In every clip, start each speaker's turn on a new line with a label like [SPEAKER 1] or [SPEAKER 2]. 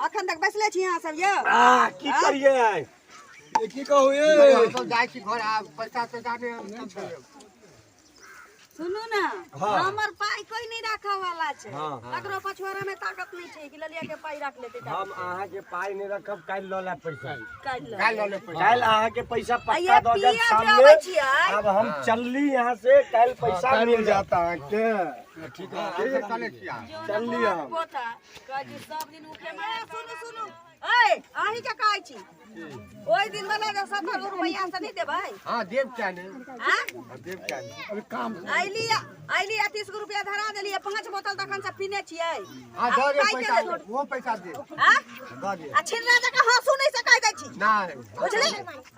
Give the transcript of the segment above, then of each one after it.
[SPEAKER 1] अखन तक बैसले छी अहाँ सब ये
[SPEAKER 2] की करिए की कहू
[SPEAKER 3] तो जाय छी घर आ पैसा जाने
[SPEAKER 1] सुनू ना हमर पाई कोई नहीं रखा वाला छे अकरो पछवारा में ताकत नहीं छे कि ललिया के पाई रख लेते
[SPEAKER 2] हम अहाँ के पाई नहीं रखब काल ल ले पैसा
[SPEAKER 3] काल ले पैसा
[SPEAKER 2] काल अहाँ के पैसा पक्का दो जब सामने अब हम चलली यहाँ से काल पैसा मिल जाता है के
[SPEAKER 3] ठीक है चले छी
[SPEAKER 2] चलली हम
[SPEAKER 1] पोता काजी सब दिन उठे में सुनु सुनु ए आही के कहै छी ओई दिन वाला 70 रुपया से नहीं देबै
[SPEAKER 3] हां देव क्या नहीं
[SPEAKER 1] हां
[SPEAKER 3] देव क्या नहीं अभी काम
[SPEAKER 1] आइली 30 रुपया धरा देलिए 5 बोतल तखन से पीने छियै
[SPEAKER 3] हां दे दे पैसा वो पैसा दे
[SPEAKER 1] हां
[SPEAKER 3] दे दे
[SPEAKER 1] आ छिनरा जका हंसू नहीं से कह दै छी
[SPEAKER 3] नहीं
[SPEAKER 1] बुझली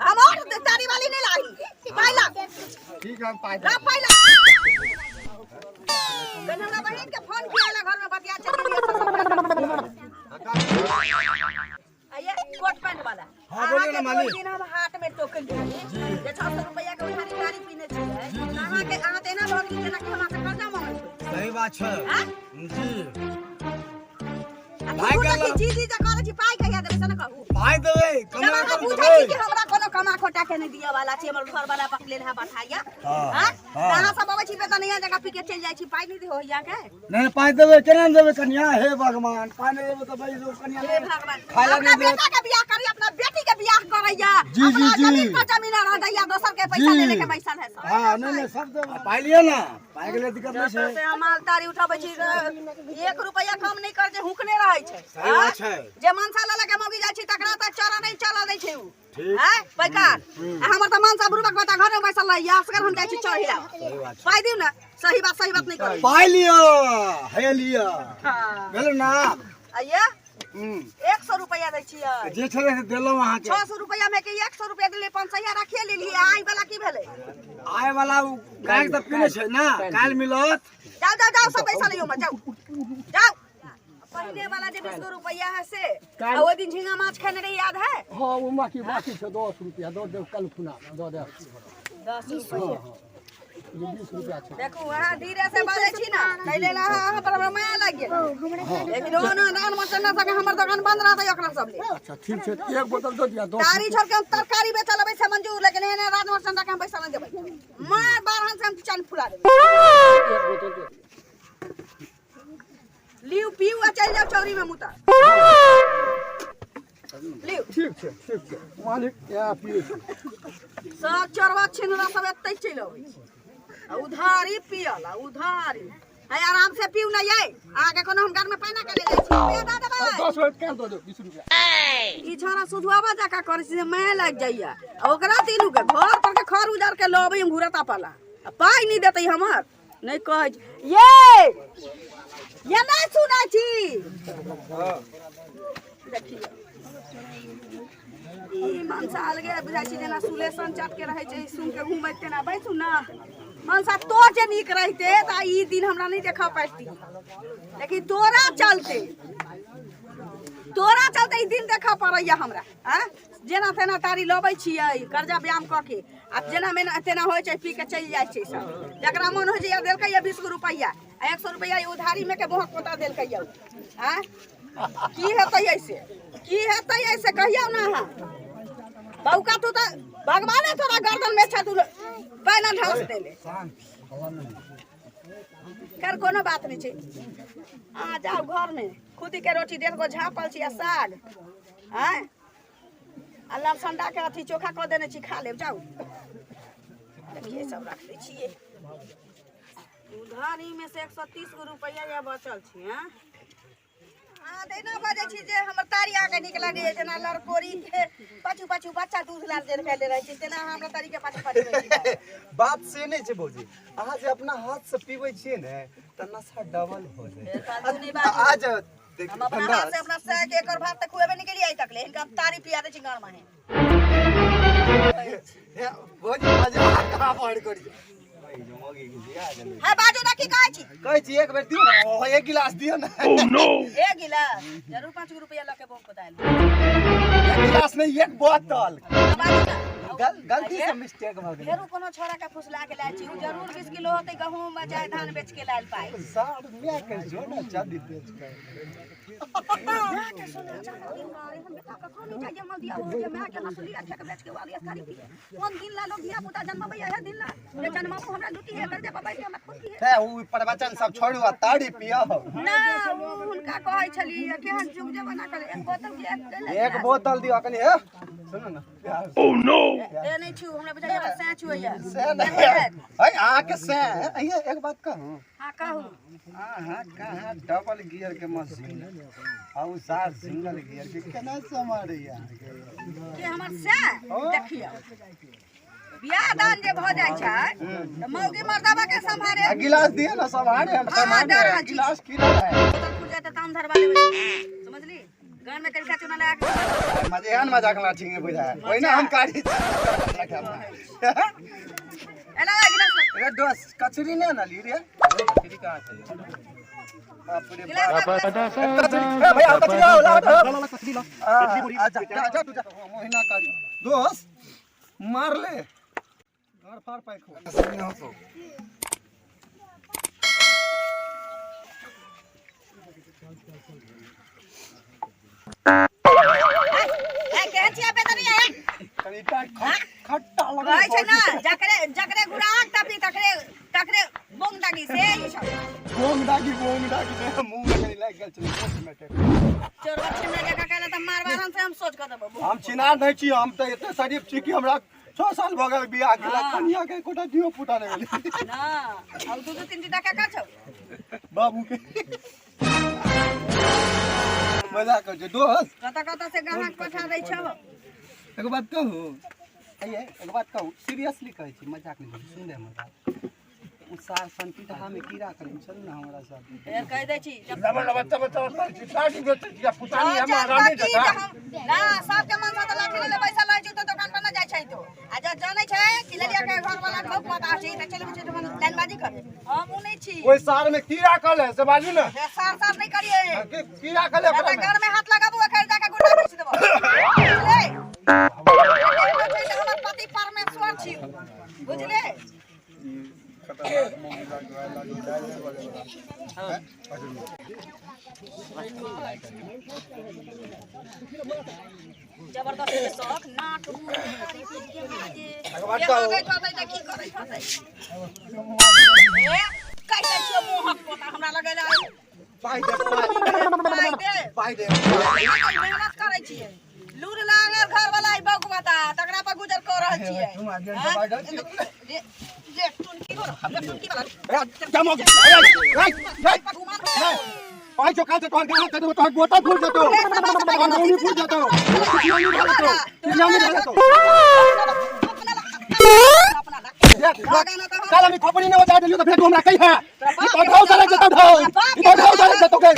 [SPEAKER 1] हमर तारी वाली नहीं लागी पाइला
[SPEAKER 3] ठीक है पाई
[SPEAKER 1] रा पाइला कन्हरा बहन के फोन किया घर में बतिया चलिए आइए कोट पैंट वाला
[SPEAKER 2] हां बोलिए ना मालिक
[SPEAKER 1] दिन हम हाट में टोकन दिए जे 600 रुपया के उधारी गाड़ी पीने छियै अहाँ के अहाँ तेना भौजी जेना कि हमरा से कर्जा मांगै छै
[SPEAKER 2] सही बात है जी
[SPEAKER 1] भाई के जी जी जा कहै छी पाई कहिया देबै से न कहू
[SPEAKER 2] पाई देबै
[SPEAKER 1] कमा के पूछै छी कि हमरा कोनो कमा खोटा के नहीं दिया वाला छी हमर घर वाला पकले है बैठाया हां कहां सब आबै छी बेतनिया जगह पी के चल जाय छी पाई नहीं दे होइया के
[SPEAKER 2] नहीं पाई देबै केना देबै कन्या हे भगवान पाई नहीं देबै तो भाई जो कन्या
[SPEAKER 1] हे भगवान
[SPEAKER 2] खाला
[SPEAKER 1] अपना
[SPEAKER 2] नहीं
[SPEAKER 1] बेटा के बियाह करी अपना बेटी के बियाह करैया
[SPEAKER 2] जी जी जी
[SPEAKER 1] जमीन पर जमीन रह दैया दोसर के पैसा लेने के पैसा है सब
[SPEAKER 2] हां नहीं नहीं सब देबै पाई लियो ना पाई के लिए दिक्कत नहीं
[SPEAKER 1] से
[SPEAKER 2] है
[SPEAKER 1] हम मालदारी उठाबै छी 1 रुपया कम नहीं कर जे हुकने रहै छै
[SPEAKER 2] सही बात है
[SPEAKER 1] जे मनसा लला के मौगी जाय छी तकरा त चरा नहीं चला दै छै उ
[SPEAKER 2] ठीक
[SPEAKER 1] हैं पैकार हमर त मनसा बुरबक बता घर में बैसल रही असगर हम जाय छी चढ़िला पाई दिउ ना सही बात नहीं कर
[SPEAKER 2] पाई लियो हे लियो
[SPEAKER 1] हां
[SPEAKER 2] भेल ना
[SPEAKER 1] आइए 100 रुपया दै छियै
[SPEAKER 2] जे छले से देलो वहां के
[SPEAKER 1] 600 रुपया में के 100 रुपया देले 500 रखिए लेलिए आई वाला की भेलै
[SPEAKER 2] आए वाला काल त पीने छै ना काल मिलत
[SPEAKER 1] जाओ सब पैसा लियो मत जाओ पहले वाला जे 20 रुपया है से आ ओ दिन झींगा माछ खाने रे याद है
[SPEAKER 3] हां वो बाकी छै 10 रुपया दो दे कल खुना दो दे
[SPEAKER 1] 10 रुपया
[SPEAKER 3] ये 20 रुपया छै
[SPEAKER 1] देखो वहां धीरे से बाजै छी ना नै लेला हां पर हमरा माया लाग गेल लेकिन ओना दान मसल्ला सके हमर दुकान बंद रहतै ओकरा सब ले
[SPEAKER 3] अच्छा ठीक छै एक बोतल दो दिया 10
[SPEAKER 1] तारी छोड़ के तरकारी बेचल लेबै से मंजूर लेकिन एने राज मसल्ला के हम पैसा नहीं देबै मार बारहन से हम चान फुला देबै
[SPEAKER 3] एक बोतल दे
[SPEAKER 1] लियो पीऊ आ चल जाओ चौरी में मुता लियो
[SPEAKER 3] ठीक छै मालिक क्या पिए
[SPEAKER 1] सब चरवा छिनरा सब एतै चल आबै आ उधारी पियला उधारी है आराम से पीऊ ना ये आगे कोनो हम घर में पाना के ले जाय छी पे दा देबै
[SPEAKER 3] 10 रुपया दो दो 20 रुपया
[SPEAKER 1] ई छोरा सुधुआवा जाका करे से मैं लग जाइया ओकरा तीनू के घर पर के खर उजार के लबै हम घुरता पाला पाई नहीं देतै हमर नहीं कहै ये नहीं सुना छी देखिए ई मनसा अलगे बुझाइ छी जेना सुलेशन चट के रहै छै सुन के घुमैत तेना बैसू ना मनसा तो जे नीक रहते त ई दिन हमरा नहीं देखा पाइती लेकिन तोरा चलते ई दिन देखा पड़ैया हमरा हैं जेना तेना तारी लबै छियै कर्जा व्यायाम क के आ जेना मेना तेना होय छै पी के चल जाय छै सब जकरा मन हो छै देलकै या 20 रुपया 100 रुपया उधारी में के बहुत पोता देलकै या हैं की हेतै ऐसे कहियो ना हां बौका तू त भगवाने तोरा गर्दन में छ तू पैना ढास देले कर कोनो बात नहीं छै आ जाओ घर में खुदी के रोटी 1.5 गो झापल छी आ साग हैं अल्लाह संडा के अथी चोखा क देने छी खा लेब जाओ देखिए सब रख ले छिए उधारी में से 130 गो रुपया या बचल छी हैं आ देना बजे छी जे हमर तारी आके निकला दे जेना लड़कोरी के पाछू पाछू बच्चा दूध लाल दे के ले रहे छी तेना हमरा तारी के पाछू पाछू
[SPEAKER 2] बात से नहीं छै भौजी अहाँ जे अपना हाथ से पीबै छियै ने त नशा डबल हो जाय आज
[SPEAKER 1] हम अपना हाथ से अपना से एक और भात तक खुएबे नहीं के लिए आई तक ले इनका तारी पिया दे चिंगार माहे
[SPEAKER 2] भौजी मजा कहां पड़ करी
[SPEAKER 1] है बाजू ना की कहै छी
[SPEAKER 2] एक बेर दियो ना एक गिलास दियो ना
[SPEAKER 1] ओह नो एक गिलास जरूर 5 रुपया लेके बोक बताइल
[SPEAKER 2] एक गिलास नहीं एक बोतल
[SPEAKER 1] बाजू ना
[SPEAKER 2] गलती से मिस्टेक भ गेल
[SPEAKER 1] फेरो कोनो छोरा के फुसला के लायल छी उ जरूर 20 किलो होते गहूम में चाहे धान बेच के लायल पाई
[SPEAKER 2] सार में के जोना चांदी बेच के
[SPEAKER 1] के सुने चांदी मारे हम बेटा का कोनी चाहिए मल दिया हो गया मैं के नसली अच्छा के बेच के वाली खाली पी कौन दिन ला लोग धिया पुता जन्म भैया है दिन ला ले जन्म हमरा लुटी है कर दे बाबा के हमरा खुशी है
[SPEAKER 2] है उ प्रवचन सब छोड़ू आ ताड़ी पियो
[SPEAKER 1] ना उनका कहै छली केहन जुग जमाना करे एक बोतल के
[SPEAKER 2] एक बोतल दियो कनी हे सुनो ना
[SPEAKER 4] Oh no!
[SPEAKER 1] ए नहीं छु हमरा बेटा सैच होइया
[SPEAKER 2] से नहीं है आ के से ये एक बात कहूं
[SPEAKER 1] हां कहू
[SPEAKER 2] हां कहां डबल गियर के मशीन आ उ सार सिंगल गियर के केना समारिया
[SPEAKER 1] के हमर से देखियो बियाह दान जे भ जाय छै त मौगी मर्दावा के संभारे
[SPEAKER 2] गिलास दिए ना संभारे हम सामान गिलास किला है
[SPEAKER 1] पूजा त काम धरवा लेबै समझली गान में करिका चुना लगा के
[SPEAKER 2] मजेहान मजाक ना ठीक बुझा है ओइ ना हम काढ़ी रखा
[SPEAKER 1] एला गिलास
[SPEAKER 2] रे दोस्त कचरी ने ना ली रे कचरी कहां है बाप रे बाप भैया कचरी ला कचरी ला आजा तू जा महीना काढ़ी दोस्त मार ले घर फाड़ पाए खो कचरी हो तो खट्टा लगा
[SPEAKER 1] कहै छै ना जकरे जकरे गुराक टपी तकरे बोंग दागी से ई सब
[SPEAKER 2] बोंग दागी मुंह में नहीं लग गेल छले
[SPEAKER 1] चोरवा छिना जका कहले त मारबा हम से हम सोच के देबो
[SPEAKER 2] हम चिनार नहीं छी हम त एते शरीफ छी कि हमरा 6 साल भ गेल बियाह केला कन्या के कोटा दियो पुटा नहीं गेली
[SPEAKER 1] ना अब 2-3 टका का छौ
[SPEAKER 2] बाबू के मजाक कर दोस्त
[SPEAKER 1] कत से ग्राहक पठा दै छौ
[SPEAKER 2] एक बात कहूं एक बात कहूं सीरियसली कहै छी मजाक नहीं सुन दे मजाक उ सार संपीठा में कीड़ा करे चल ना हमरा साथ
[SPEAKER 1] फेर कह दै छी जब
[SPEAKER 2] साड़ी बेच या पुतानी हम रानी जका
[SPEAKER 1] ना सबके मन से त लाठी ले पैसा लै छी त दुकान पर न जाय छै तो आ ज जानै छै कि ललिया के घर वाला ठोक पता छै त चलबै छै दुकान लाइनबाजी करे हम उ नहीं छी
[SPEAKER 2] कोई सार में कीड़ा कले से बाजू ना
[SPEAKER 1] सार नहीं करिए
[SPEAKER 2] कीड़ा कले
[SPEAKER 1] अरे घर में हाथ लगाबू अखर जाके गुड़ा बेच देबो बुझले हमर पति परमेश्वर छी बुझले जबरदस्ती के शौक नाक मुंह कारी पीट के बाजे ये लगे त की करे छते ए कैसे छियो मुंह पोता हमरा लगेला
[SPEAKER 2] पाई दे
[SPEAKER 1] मेहनत करे छियै लूर लांगर घर वाला ई बगु बता तकरा पर गुजर कर रहल छियै
[SPEAKER 2] तुम आगे दबा
[SPEAKER 1] जे टुनकी वाला
[SPEAKER 2] चमक पाई जो काते तोहर गाना कर तोहर गोटा फूट जतो तोहर गोली फूट जतो साला मी खपनी ने बजा देलियो तो फिर तू हमरा कहि है ई तो ढाउ चले जतो ढाउ ई तो ढाउ चले जतो के